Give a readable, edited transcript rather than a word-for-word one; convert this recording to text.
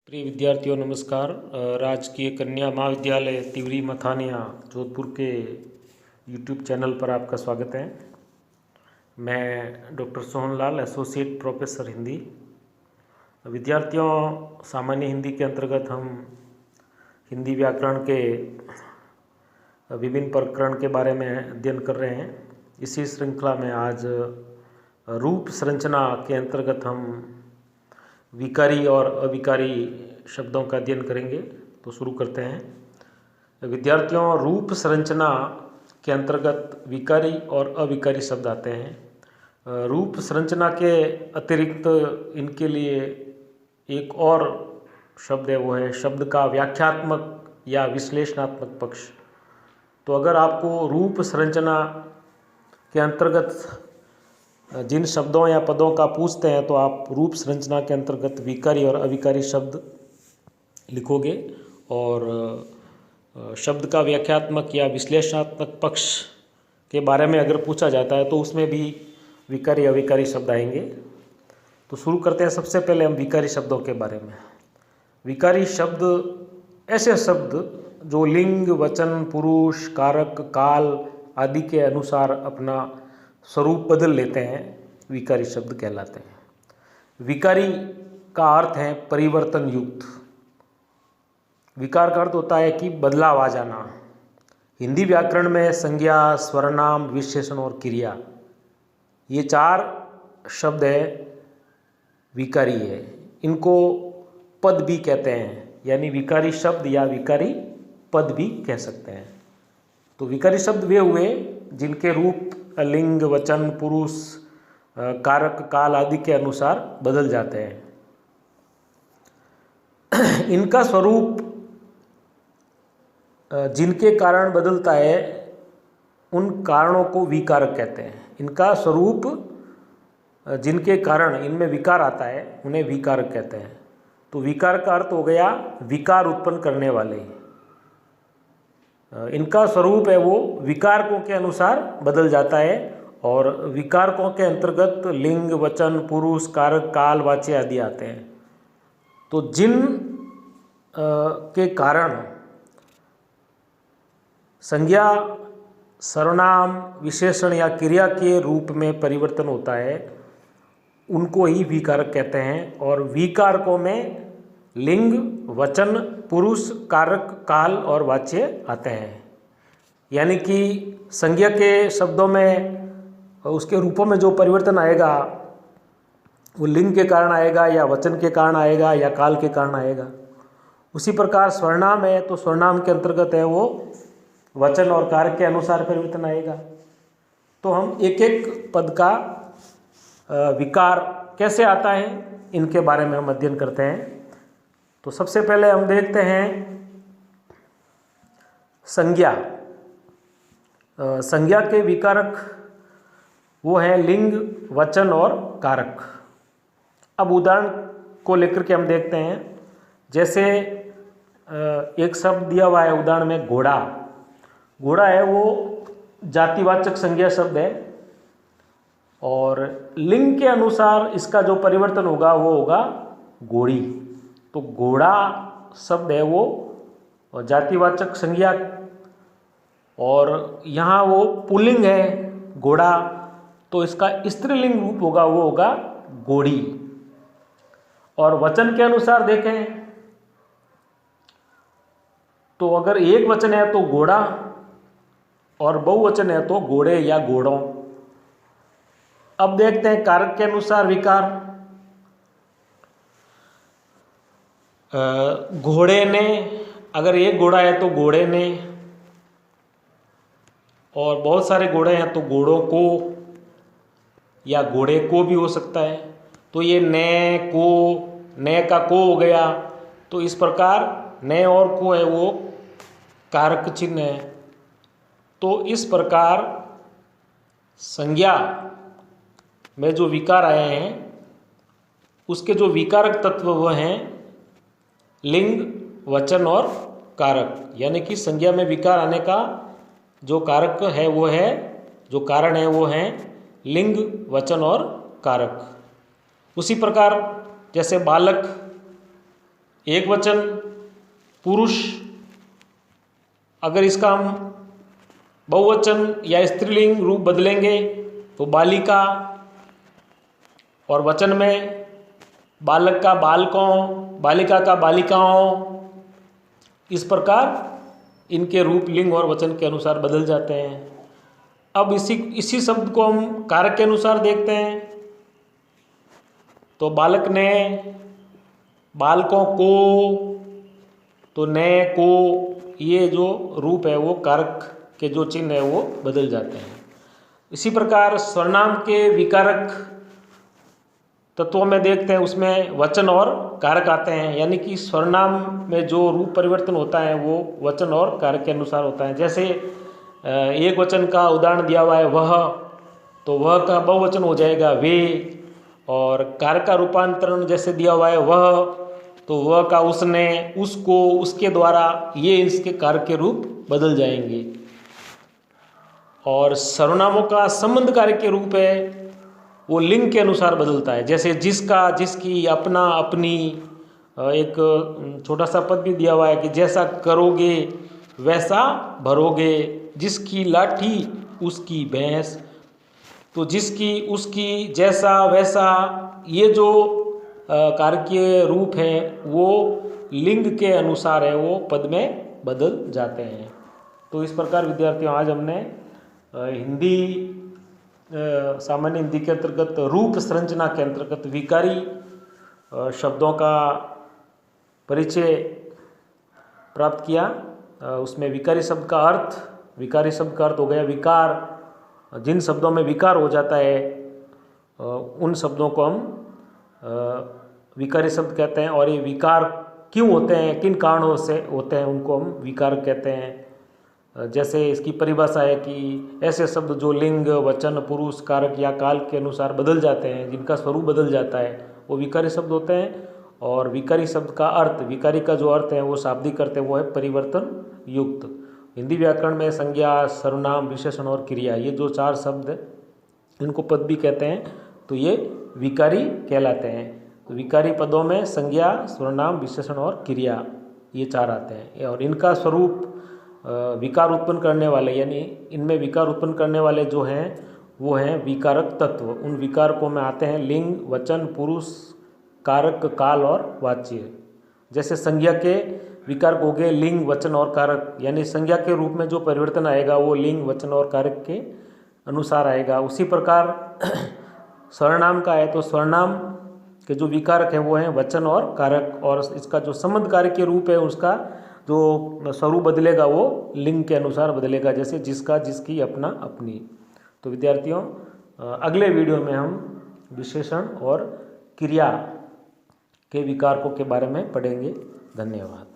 प्रिय विद्यार्थियों नमस्कार। राजकीय कन्या महाविद्यालय तिवरी मथानिया जोधपुर के यूट्यूब चैनल पर आपका स्वागत है। मैं doctor Sohanlal, associate professor Hindi. विद्यार्थियों, सामान्य हिंदी के अंतर्गत हम हिंदी व्याकरण के विभिन्न प्रकरण के बारे में अध्ययन कर रहे हैं। इसी श्रृंखला में आज रूप संरचना के अंतर्गत हम विकारी और अविकारी शब्दों का अध्ययन करेंगे। तो शुरू करते हैं। विद्यार्थियों, रूप संरचना के अंतर्गत विकारी और अविकारी शब्द आते हैं। रूप संरचना के अतिरिक्त इनके लिए एक और शब्द है, वो है शब्द का व्याख्यात्मक या विश्लेषणात्मक पक्ष। तो अगर आपको रूप संरचना के अंतर्गत जिन शब्दों या पदों का पूछते हैं तो आप रूप संरचना के अंतर्गत विकारी और अविकारी शब्द लिखोगे, और शब्द का व्याख्यात्मक या विश्लेषणात्मक पक्ष के बारे में अगर पूछा जाता है तो उसमें भी विकारी अविकारी शब्द आएंगे। तो शुरू करते हैं। सबसे पहले हम विकारी शब्दों के बारे में। विकारी शब्द ऐसे शब्द जो लिंग, वचन, पुरुष, कारक, काल आदि के अनुसार अपना स्वरूप बदल लेते हैं, विकारी शब्द कहलाते हैं। विकारी का अर्थ है परिवर्तन युक्त। विकार का अर्थ होता है कि बदलाव आ जाना। हिंदी व्याकरण में संज्ञा, सर्वनाम, विशेषण और क्रिया, ये चार शब्द है विकारी है। इनको पद भी कहते हैं, यानी विकारी शब्द या विकारी पद भी कह सकते हैं। तो विकारी शब्द वे हुए जिनके रूप लिंग, वचन, पुरुष, कारक, काल आदि के अनुसार बदल जाते हैं। इनका स्वरूप जिनके कारण बदलता है उन कारणों को विकारक कहते हैं। इनका स्वरूप जिनके कारण इनमें विकार आता है उन्हें विकारक कहते हैं। तो विकार का अर्थ हो गया विकार उत्पन्न करने वाले। इनका स्वरूप है वो विकारकों के अनुसार बदल जाता है, और विकारकों के अंतर्गत लिंग, वचन, पुरुष, कारक, काल, वाच्य आदि आते हैं। तो जिन के कारण संज्ञा, सर्वनाम, विशेषण या क्रिया के रूप में परिवर्तन होता है उनको ही विकारक कहते हैं। और विकारकों में लिंग, वचन, पुरुष, कारक, काल और वाच्य आते हैं। यानी कि संज्ञा के शब्दों में उसके रूपों में जो परिवर्तन आएगा वो लिंग के कारण आएगा, या वचन के कारण आएगा, या काल के कारण आएगा। उसी प्रकार सर्वनाम है तो सर्वनाम के अंतर्गत है वो वचन और कारक के अनुसार परिवर्तन आएगा। तो हम एक एक पद का विकार कैसे आता है इनके बारे में हम अध्ययन करते हैं। तो सबसे पहले हम देखते हैं संज्ञा। संज्ञा के विकारक वो है लिंग, वचन और कारक। अब उदाहरण को लेकर के हम देखते हैं। जैसे एक शब्द दिया हुआ है उदाहरण में घोड़ा। घोड़ा है वो जातिवाचक संज्ञा शब्द है, और लिंग के अनुसार इसका जो परिवर्तन होगा वो होगा घोड़ी। तो घोड़ा शब्द है वो जातिवाचक संज्ञा, और यहाँ वो पुल्लिंग है घोड़ा, तो इसका स्त्रीलिंग रूप होगा वो होगा घोड़ी। और वचन के अनुसार देखें तो अगर एक वचन है तो घोड़ा, और बहुवचन है तो घोड़े या घोड़ों। अब देखते हैं कारक के अनुसार विकार। घोड़े ने, अगर एक घोड़ा है तो घोड़े ने, और बहुत सारे घोड़े हैं तो घोड़ों को या घोड़े को भी हो सकता है। तो ये ने, को, ने का को हो गया। तो इस प्रकार ने और को है वो कारक चिन्ह है। तो इस प्रकार संज्ञा में जो विकार आए हैं उसके जो विकारक तत्व वो हैं लिंग, वचन और कारक। यानी कि संज्ञा में विकार आने का जो कारक है वो है, जो कारण है वो है लिंग, वचन और कारक। उसी प्रकार जैसे बालक एक वचन पुरुष, अगर इसका हम बहुवचन या स्त्रीलिंग रूप बदलेंगे तो बालिका, और वचन में बालक का बालकों, बालिका का बालिकाओं, इस प्रकार इनके रूप लिंग और वचन के अनुसार बदल जाते हैं। अब इसी शब्द को हम कारक के अनुसार देखते हैं। तो बालक ने, बालकों को, तो ने, को, ये जो रूप है वो कारक के जो चिन्ह है वो बदल जाते हैं। इसी प्रकार सर्वनाम के विकारक तत्वों में देखते हैं, उसमें वचन और कारक आते हैं, यानी कि सर्वनाम में जो रूप परिवर्तन होता है वो वचन और कारक के अनुसार होता है। जैसे एक वचन का उदाहरण दिया हुआ है वह, तो वह का बहुवचन हो जाएगा वे, और कारक का रूपांतरण जैसे दिया हुआ है वह, तो वह का उसने, उसको, उसके द्वारा, ये इसके कारक के रूप बदल जाएंगे। और सर्वनामों का संबंध कारक के रूप है वो लिंग के अनुसार बदलता है। जैसे जिसका, जिसकी, अपना, अपनी, एक छोटा सा पद भी दिया हुआ है कि जैसा करोगे वैसा भरोगे, जिसकी लाठी उसकी भैंस, तो जिसकी, उसकी, जैसा, वैसा, ये जो कारकीय रूप है वो लिंग के अनुसार है, वो पद में बदल जाते हैं। तो इस प्रकार विद्यार्थियों आज हमने हिंदी, सामान्य हिंदी के अंतर्गत रूप संरचना के अंतर्गत विकारी शब्दों का परिचय प्राप्त किया। उसमें विकारी शब्द का अर्थ, विकारी शब्द का अर्थ हो गया विकार, जिन शब्दों में विकार हो जाता है उन शब्दों को हम विकारी शब्द कहते हैं। और ये विकार क्यों होते हैं, किन कारणों से होते हैं, उनको हम विकार कहते हैं। जैसे इसकी परिभाषा है कि ऐसे शब्द जो लिंग, वचन, पुरुष, कारक या काल के अनुसार बदल जाते हैं, जिनका स्वरूप बदल जाता है, वो विकारी शब्द होते हैं। और विकारी शब्द का अर्थ, विकारी का जो अर्थ है वो शाब्दिक अर्थ है, वो है परिवर्तन युक्त। हिंदी व्याकरण में संज्ञा, सर्वनाम, विशेषण और क्रिया, ये जो चार शब्द इनको पद भी कहते हैं, तो ये विकारी कहलाते हैं। तो विकारी पदों में संज्ञा, सर्वनाम, विशेषण और क्रिया, ये चार आते हैं। और इनका स्वरूप विकार उत्पन्न करने वाले, यानी इनमें विकार उत्पन्न करने वाले जो हैं वो हैं विकारक तत्व। उन विकारकों में आते हैं लिंग, वचन, पुरुष, कारक, काल और वाच्य। जैसे संज्ञा के विकारक हो गए लिंग, वचन और कारक, यानी संज्ञा के रूप में जो परिवर्तन आएगा वो लिंग, वचन और कारक के अनुसार आएगा। उसी प्रकार सर्वनाम का है तो सर्वनाम के जो विकारक हैं वो हैं वचन और कारक, और इसका जो संबंध कारक के रूप है उसका जो स्वरूप बदलेगा वो लिंग के अनुसार बदलेगा, जैसे जिसका, जिसकी, अपना, अपनी। तो विद्यार्थियों अगले वीडियो में हम विशेषण और क्रिया के विकारकों के बारे में पढ़ेंगे। धन्यवाद।